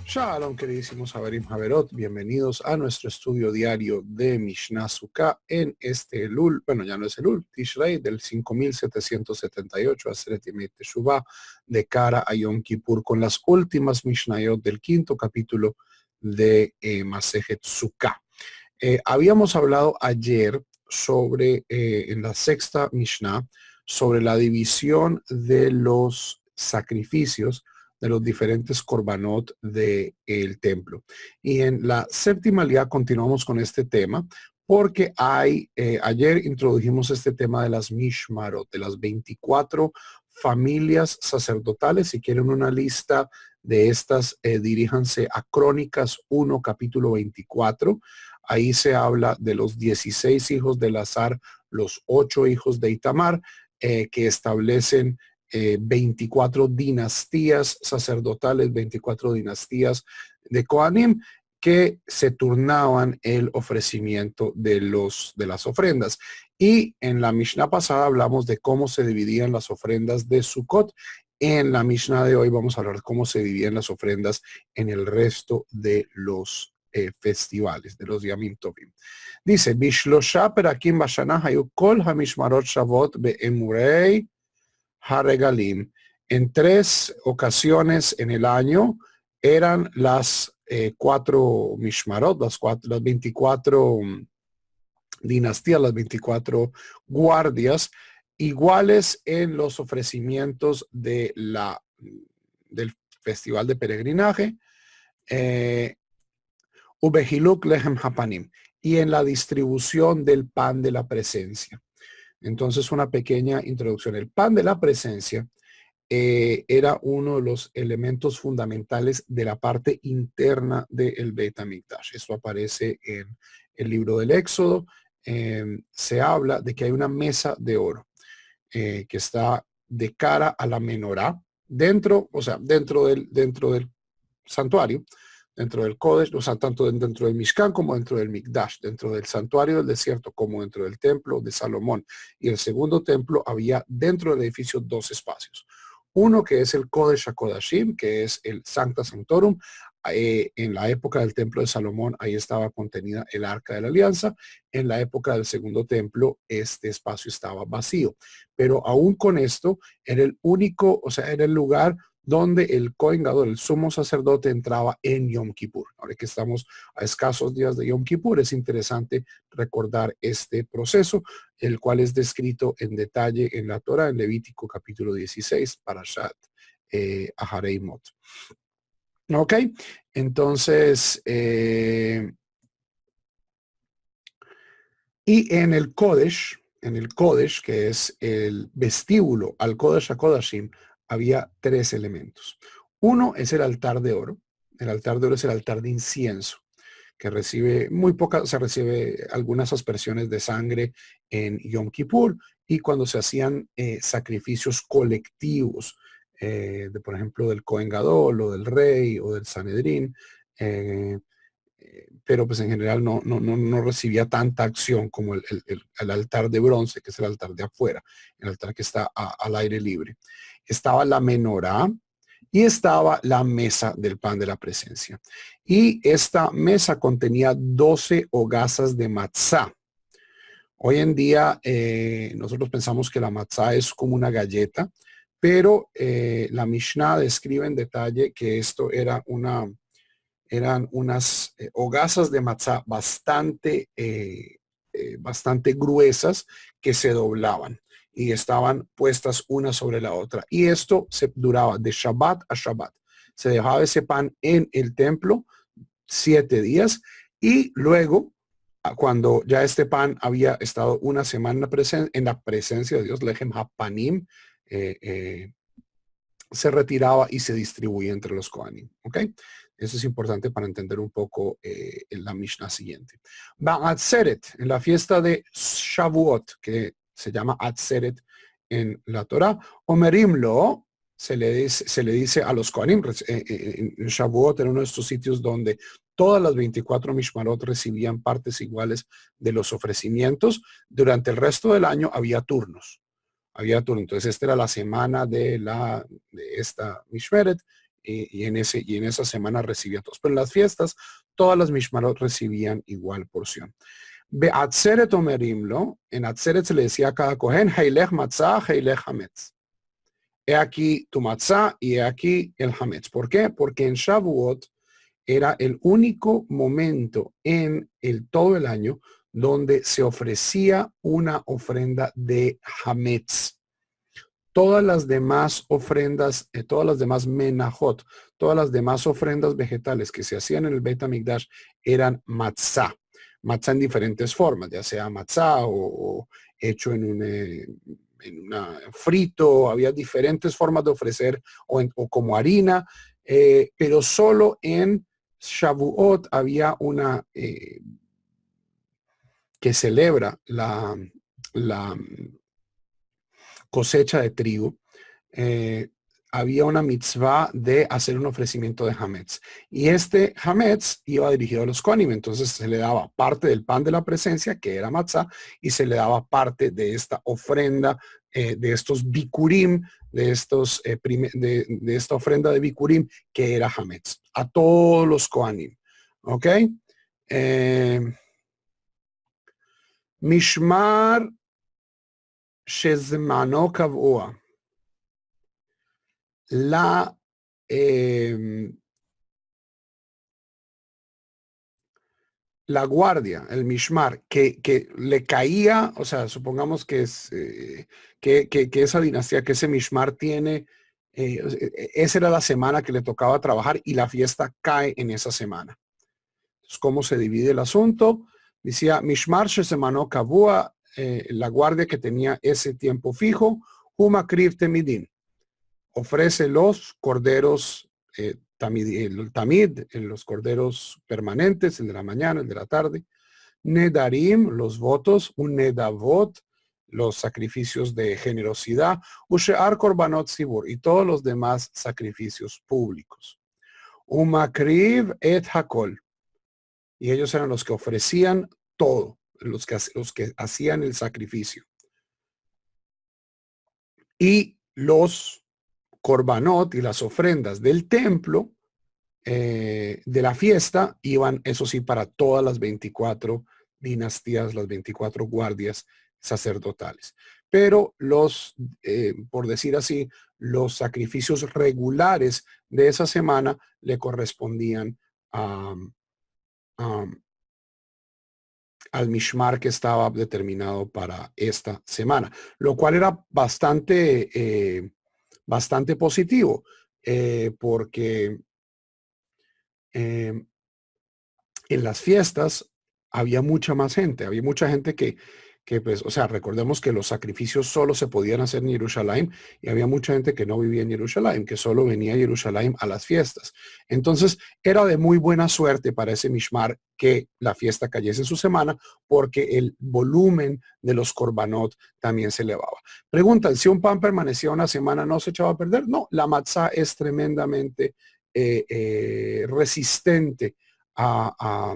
Shalom, queridísimos Haverim Haverot, bienvenidos a nuestro estudio diario de Mishnah Sukkah en este Elul, bueno, ya no es Elul, Tishrei del 5778, Aseret Yemei Teshuvah, de cara a Yom Kippur, con las últimas Mishnayot del quinto capítulo de Masejet Sukkah. Habíamos hablado ayer sobre, en la sexta Mishnah, sobre la división de los sacrificios de los diferentes korbanot del templo. Y en la séptima liá continuamos con este tema porque ayer introdujimos este tema de las mishmarot, de las 24 familias sacerdotales. Si quieren una lista de estas, diríjanse a Crónicas 1, capítulo 24. Ahí se habla de los 16 hijos de Elazar, los 8 hijos de Itamar, que establecen 24 dinastías sacerdotales, 24 dinastías de Kohanim, que se turnaban el ofrecimiento de las ofrendas. Y en la Mishnah pasada hablamos de cómo se dividían las ofrendas de Sukkot. En la Mishnah de hoy vamos a hablar de cómo se dividían las ofrendas en el resto de los festivales, de los Yamim Tovim. Dice, Bishlosha perakim bashana hayu kol hamishmarot shavot be'emurei Haregalim. En 3 ocasiones en el año eran las 4 Mishmarot, las 24 dinastías, las 24 guardias, iguales en los ofrecimientos del festival de peregrinaje, Ubehiluk Lehem Hapanim, y en la distribución del pan de la presencia. Entonces, una pequeña introducción. El pan de la presencia era uno de los elementos fundamentales de la parte interna del Beit HaMikdash. Esto aparece en el libro del Éxodo. Se habla de que hay una mesa de oro que está de cara a la menorá, dentro del santuario, dentro del Kodesh, o sea, tanto dentro del Mishkan como dentro del Mikdash, dentro del santuario del desierto como dentro del templo de Salomón. Y el segundo templo había dentro del edificio 2 espacios. Uno que es el Kodesh HaKodashim, que es el Sancta Sanctorum. En la época del templo de Salomón, ahí estaba contenida el Arca de la Alianza. En la época del segundo templo, este espacio estaba vacío. Pero aún con esto, era el único, o sea, era el lugar donde el Kohen Gadol, el sumo sacerdote, entraba en Yom Kippur. Ahora que estamos a escasos días de Yom Kippur, es interesante recordar este proceso, el cual es descrito en detalle en la Torah, en Levítico capítulo 16, Parashat Aharei Mot. Ok, entonces, y en el Kodesh, que es el vestíbulo al Kodesh HaKodashim, había 3 elementos. Uno es el altar de oro. El altar de oro es el altar de incienso, que recibe se recibe algunas aspersiones de sangre en Yom Kippur y cuando se hacían sacrificios colectivos, por ejemplo, del Kohen Gadol o del rey o del Sanedrín, pero pues en general no recibía tanta acción como el altar de bronce, que es el altar de afuera, el altar que está al aire libre. Estaba la menorá y estaba la mesa del pan de la presencia. Y esta mesa contenía 12 hogazas de matzá. Hoy en día nosotros pensamos que la matzá es como una galleta, pero la Mishnah describe en detalle que esto eran unas hogazas de matzá bastante gruesas que se doblaban y estaban puestas una sobre la otra. Y esto se duraba de Shabbat a Shabbat. Se dejaba ese pan en el templo 7 días y luego, cuando ya este pan había estado una semana en la presencia de Dios, Lehem HaPanim, se retiraba y se distribuía entre los Kohanim. ¿Ok? Eso es importante para entender un poco en la Mishnah siguiente. Ba'atzeret, en la fiesta de Shavuot, que se llama Atzeret en la Torah, Omerimlo, se le dice a los Kohanim, en Shavuot era uno de estos sitios donde todas las 24 Mishmarot recibían partes iguales de los ofrecimientos. Durante el resto del año había turnos. Entonces esta era la semana de esta Mishmeret y en esa semana recibían todos. Pero en las fiestas, todas las mishmarot recibían igual porción. Be'atzeret omerimlo, en Atzeret se le decía a cada cohen, heilech matzah, heilech hametz. He aquí tu matzah y he aquí el hametz. ¿Por qué? Porque en Shavuot era el único momento en todo el año donde se ofrecía una ofrenda de hametz. Todas las demás ofrendas, todas las demás menajot, todas las demás ofrendas vegetales que se hacían en el Beit HaMikdash eran matzah. Matzah en diferentes formas, ya sea matzah o hecho en una frito. Había diferentes formas de ofrecer o como harina, pero solo en Shavuot había una que celebra la cosecha de trigo. Había una mitzvah de hacer un ofrecimiento de hametz. Y este hametz iba dirigido a los kohanim. Entonces se le daba parte del pan de la presencia, que era matzah, y se le daba parte de esta ofrenda, de estos bikurim, de esta ofrenda de bikurim, que era hametz, a todos los kohanim. ¿Ok? Mishmar shezmano kavua. La guardia, el mishmar, que le caía, o sea, supongamos que es que esa dinastía, que ese mishmar tiene, esa era la semana que le tocaba trabajar y la fiesta cae en esa semana. Entonces, ¿cómo se divide el asunto? Decía, mishmar shesemano kavua, la guardia que tenía ese tiempo fijo, huma kriv temidin, ofrece los corderos el tamid, los corderos permanentes, el de la mañana, el de la tarde. Nedarim, los votos. Un nedavot, los sacrificios de generosidad. Ushear korbanot zibur, y todos los demás sacrificios públicos. Umakriv et hakol, y ellos eran los que ofrecían todo, los que hacían el sacrificio. Y los korbanot y las ofrendas del templo, de la fiesta, iban, eso sí, para todas las 24 dinastías, las 24 guardias sacerdotales. Pero por decir así, los sacrificios regulares de esa semana le correspondían al mishmar que estaba determinado para esta semana, lo cual era bastante positivo, porque en las fiestas había mucha más gente, había mucha gente que pues, o sea, recordemos que los sacrificios solo se podían hacer en Jerusalén y había mucha gente que no vivía en Jerusalén, que solo venía a Jerusalén a las fiestas. Entonces, era de muy buena suerte para ese mishmar que la fiesta cayese en su semana, porque el volumen de los korbanot también se elevaba. Preguntan, si un pan permanecía una semana, ¿no se echaba a perder? No, la matzá es tremendamente resistente a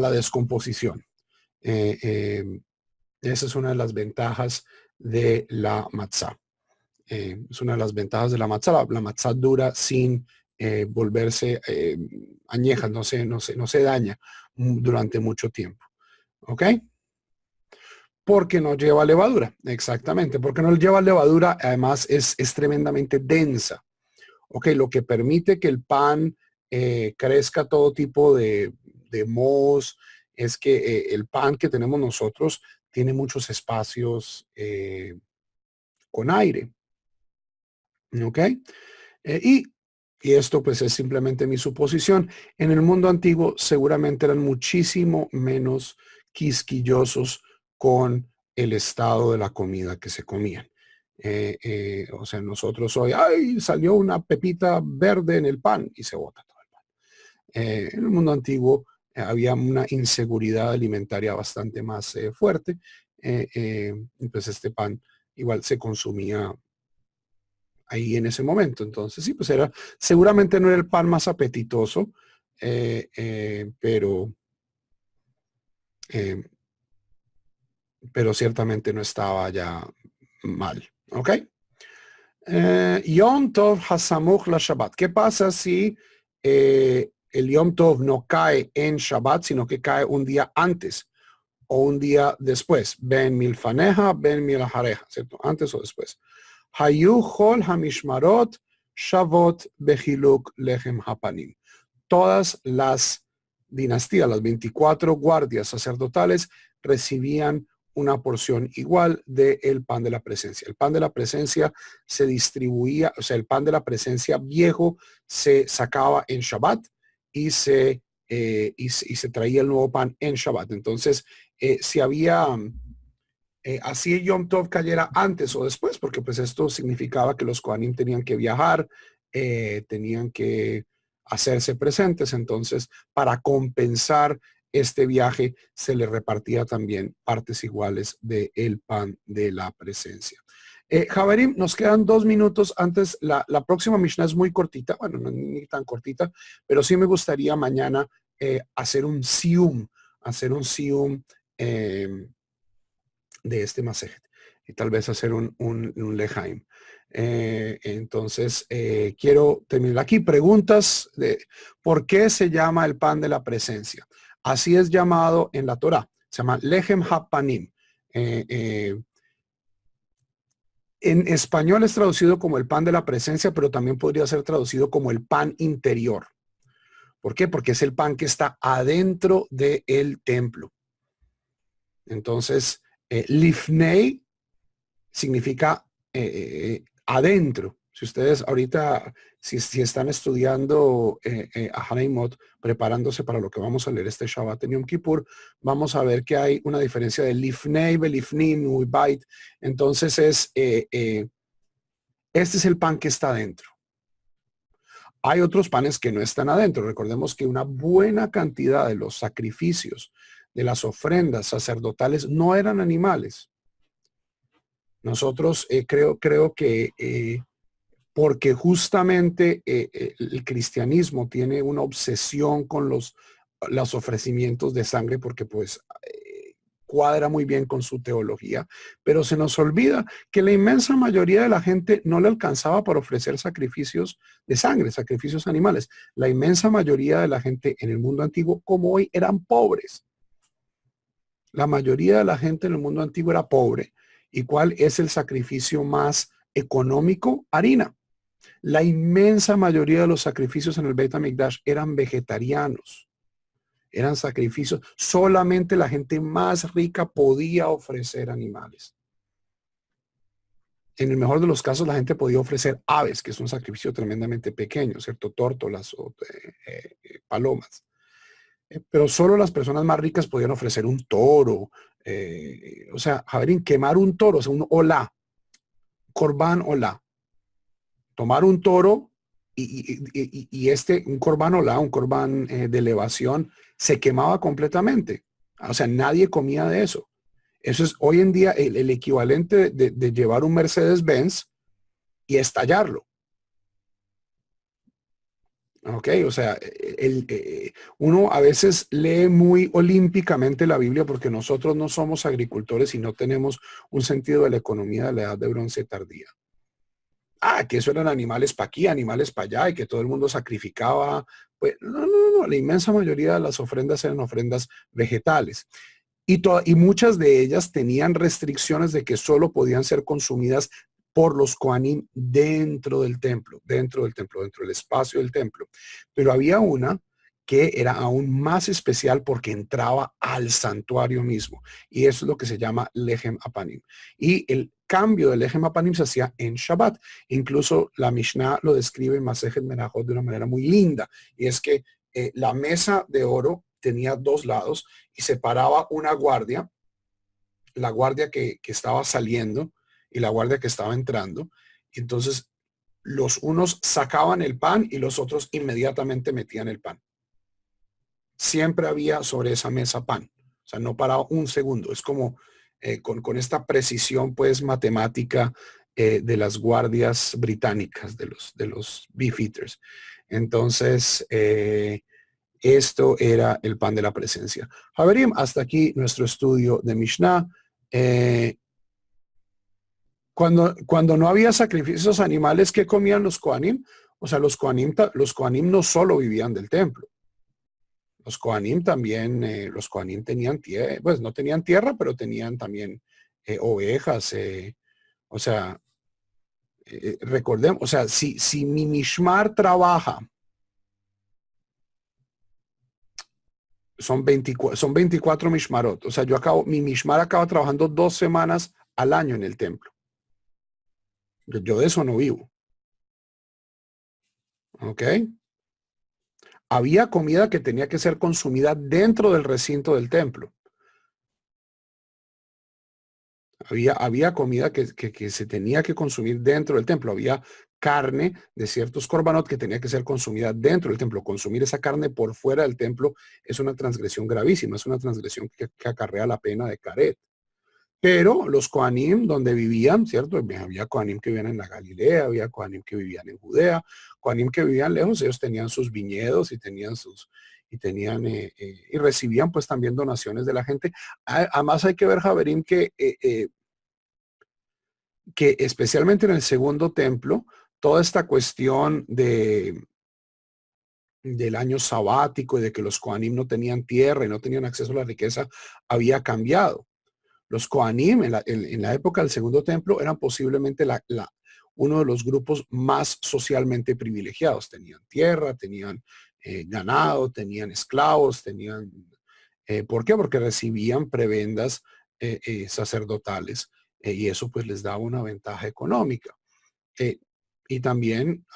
la descomposición. Esa es una de las ventajas de la matzá. Es una de las ventajas de la matzá. La matzá dura sin volverse añeja, no se daña durante mucho tiempo. ¿Ok? Porque no lleva levadura, exactamente. Porque no lleva levadura, además es tremendamente densa. Ok, lo que permite que el pan crezca todo tipo de mohos es que el pan que tenemos nosotros tiene muchos espacios con aire. Ok, y esto pues es simplemente mi suposición. En el mundo antiguo seguramente eran muchísimo menos quisquillosos con el estado de la comida que se comían. O sea, nosotros hoy, ¡ay! Salió una pepita verde en el pan y se bota todo el pan. En el mundo antiguo había una inseguridad alimentaria bastante más fuerte. Pues este pan igual se consumía ahí en ese momento. Entonces, sí, pues seguramente no era el pan más apetitoso, eh, pero ciertamente no estaba ya mal. ¿Ok? Yom Tov Hasamuch la Shabbat. ¿Qué pasa si el Yom Tov no cae en Shabbat, sino que cae un día antes o un día después? Ben milfaneja, ben milahareja, ¿cierto? Antes o después. Hayu Chol Hamishmarot Shavot Bechiluk Lechem Hapanim. Todas las dinastías, las 24 guardias sacerdotales recibían una porción igual del pan de la presencia. El pan de la presencia se distribuía, o sea, el pan de la presencia viejo se sacaba en Shabbat y se traía el nuevo pan en Shabbat. Entonces, si había, así el Yom Tov cayera antes o después, porque pues esto significaba que los Kohanim tenían que viajar, tenían que hacerse presentes. Entonces, para compensar este viaje, se le repartía también partes iguales del pan de la presencia. Javarim, nos quedan 2 minutos antes. La próxima Mishnah es muy cortita, bueno, no ni tan cortita, pero sí me gustaría mañana hacer un sium de este Masejet y tal vez hacer un lejaim. Entonces, quiero terminar aquí. Preguntas de ¿por qué se llama el pan de la presencia? Así es llamado en la Torah. Se llama Lechem HaPanim. En español es traducido como el pan de la presencia, pero también podría ser traducido como el pan interior. ¿Por qué? Porque es el pan que está adentro del templo. Entonces, Lifnei significa adentro. Si ustedes ahorita, si están estudiando a Hanaimot, preparándose para lo que vamos a leer este Shabbat en Yom Kippur, vamos a ver que hay una diferencia de Lifnei, Belifnim, Uibait. Entonces este es el pan que está adentro. Hay otros panes que no están adentro. Recordemos que una buena cantidad de los sacrificios, de las ofrendas sacerdotales, no eran animales. Nosotros creo que porque justamente el cristianismo tiene una obsesión con los ofrecimientos de sangre, porque pues cuadra muy bien con su teología, pero se nos olvida que la inmensa mayoría de la gente no le alcanzaba para ofrecer sacrificios de sangre, sacrificios animales. La inmensa mayoría de la gente en el mundo antiguo, como hoy, eran pobres. La mayoría de la gente en el mundo antiguo era pobre. ¿Y cuál es el sacrificio más económico? Harina. La inmensa mayoría de los sacrificios en el Beit HaMikdash eran vegetarianos. Eran sacrificios. Solamente la gente más rica podía ofrecer animales. En el mejor de los casos, la gente podía ofrecer aves, que es un sacrificio tremendamente pequeño, ¿cierto? Tórtolas o palomas. Pero solo las personas más ricas podían ofrecer un toro. O sea, Javerín, quemar un toro, o sea, un olá, corbán olá. Tomar un toro y un corbán olá, un corbán de elevación, se quemaba completamente. O sea, nadie comía de eso. Eso es hoy en día el equivalente de llevar un Mercedes-Benz y estallarlo. Ok, o sea, uno a veces lee muy olímpicamente la Biblia porque nosotros no somos agricultores y no tenemos un sentido de la economía de la edad de bronce tardía. Que eso eran animales para aquí, animales para allá y que todo el mundo sacrificaba. Pues no, la inmensa mayoría de las ofrendas eran ofrendas vegetales. Y muchas de ellas tenían restricciones de que solo podían ser consumidas por los Kohanim dentro del templo, dentro del espacio del templo. Pero había una que era aún más especial porque entraba al santuario mismo. Y eso es lo que se llama Lechem Apanim. Y el cambio del Lechem Apanim se hacía en Shabbat. Incluso la Mishnah lo describe en Masejet Menachot de una manera muy linda. Y es que la mesa de oro tenía 2 lados y separaba una guardia, la guardia que estaba saliendo y la guardia que estaba entrando. Y entonces los unos sacaban el pan y los otros inmediatamente metían el pan. Siempre había sobre esa mesa pan. O sea, no paraba un segundo. Es como con esta precisión pues matemática de las guardias británicas, de los beefeaters. Entonces, esto era el pan de la presencia. Javerim, hasta aquí nuestro estudio de Mishnah. Cuando no había sacrificios animales, ¿qué comían los Kohanim? O sea, los Kohanim no solo vivían del templo. Los Kohanim también, los Kohanim tenían tierra, pues no tenían tierra, pero tenían también ovejas. O sea, recordemos, o sea, si mi Mishmar trabaja, son 24 Mishmarot. O sea, mi Mishmar acaba trabajando 2 semanas al año en el templo. Yo de eso no vivo. ¿Ok? Había comida que tenía que ser consumida dentro del recinto del templo. Había comida que se tenía que consumir dentro del templo. Había carne de ciertos korbanot que tenía que ser consumida dentro del templo. Consumir esa carne por fuera del templo es una transgresión gravísima, es una transgresión que acarrea la pena de caret. Pero los Kohanim, donde vivían, ¿cierto? Había Kohanim que vivían en la Galilea, había Kohanim que vivían en Judea, Kohanim que vivían lejos, ellos tenían sus viñedos y y recibían pues también donaciones de la gente. Además hay que ver, Javerim, que especialmente en el segundo templo, toda esta cuestión del año sabático y de que los Kohanim no tenían tierra y no tenían acceso a la riqueza había cambiado. Los Kohanim en la época del segundo templo eran posiblemente uno de los grupos más socialmente privilegiados. Tenían tierra, tenían ganado, tenían esclavos, ¿por qué? Porque recibían prebendas sacerdotales y eso pues les daba una ventaja económica. Y también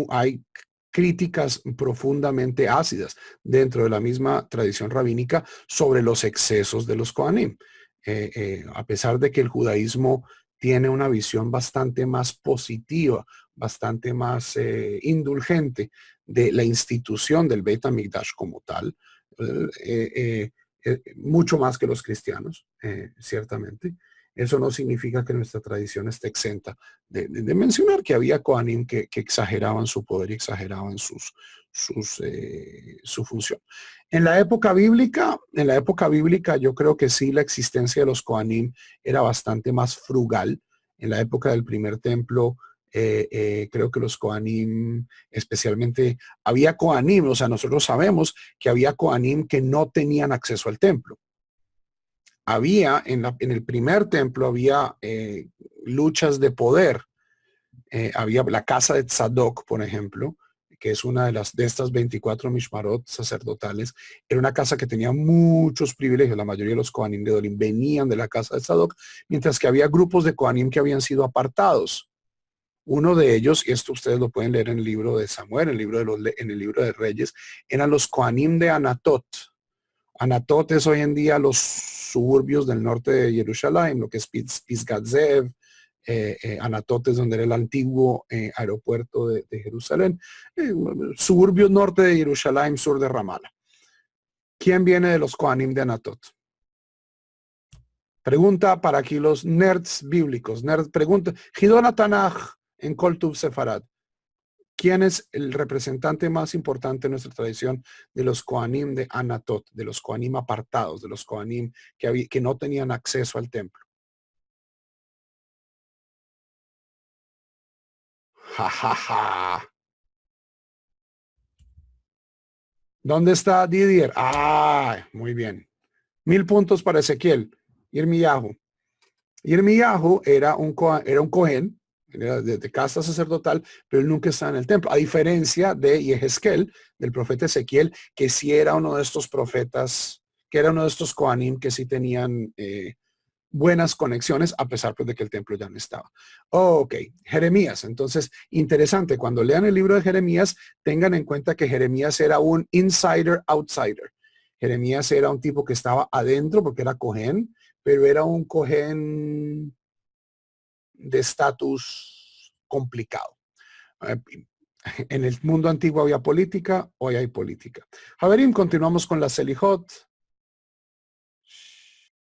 hay críticas profundamente ácidas dentro de la misma tradición rabínica sobre los excesos de los Kohanim. A pesar de que el judaísmo tiene una visión bastante más positiva, bastante más indulgente de la institución del Beit HaMikdash como tal, mucho más que los cristianos, ciertamente. Eso no significa que nuestra tradición esté exenta de mencionar que había Kohanim que exageraban su poder y exageraban su función. En la época bíblica, yo creo que sí, la existencia de los Kohanim era bastante más frugal. En la época del primer templo, creo que los Kohanim, especialmente, había Kohanim, o sea, nosotros sabemos que había Kohanim que no tenían acceso al templo. Había, en el primer templo, había luchas de poder. Había la casa de Tzadok, por ejemplo, que es una de estas 24 Mishmarot sacerdotales. Era una casa que tenía muchos privilegios. La mayoría de los Kohanim de Dolim venían de la casa de Tzadok, mientras que había grupos de Kohanim que habían sido apartados. Uno de ellos, y esto ustedes lo pueden leer en el libro de Samuel, en el libro de Reyes, eran los Kohanim de Anatot. Anatot es hoy en día los suburbios del norte de Jerusalén, lo que es Pisgat Zev. Anatot es donde era el antiguo aeropuerto de Jerusalén. Suburbio norte de Jerusalén, sur de Ramallah. ¿Quién viene de los Kohanim de Anatot? Pregunta para aquí los nerds bíblicos. Pregunta. Hidona Tanaj en Kol Tuv Sefarad. ¿Quién es el representante más importante en nuestra tradición de los Kohanim de Anatot, de los Kohanim apartados, de los Kohanim que no tenían acceso al templo? Ja, ja, ja. ¿Dónde está Didier? Ah, muy bien. 1000 puntos para Ezequiel. Irmiyahu. Irmiyahu era un Cohen, era de casta sacerdotal, pero él nunca estaba en el templo. A diferencia de Yehezkel, del profeta Ezequiel, que sí era uno de estos profetas, que era uno de estos Kohanim que sí tenían buenas conexiones, a pesar pues, de que el templo ya no estaba. Ok, Jeremías. Entonces, interesante, cuando lean el libro de Jeremías, tengan en cuenta que Jeremías era un insider outsider. Jeremías era un tipo que estaba adentro porque era Cohen, pero era un Cohen de estatus complicado. En el mundo antiguo había política, hoy hay política. Javerim, continuamos con la Selijot.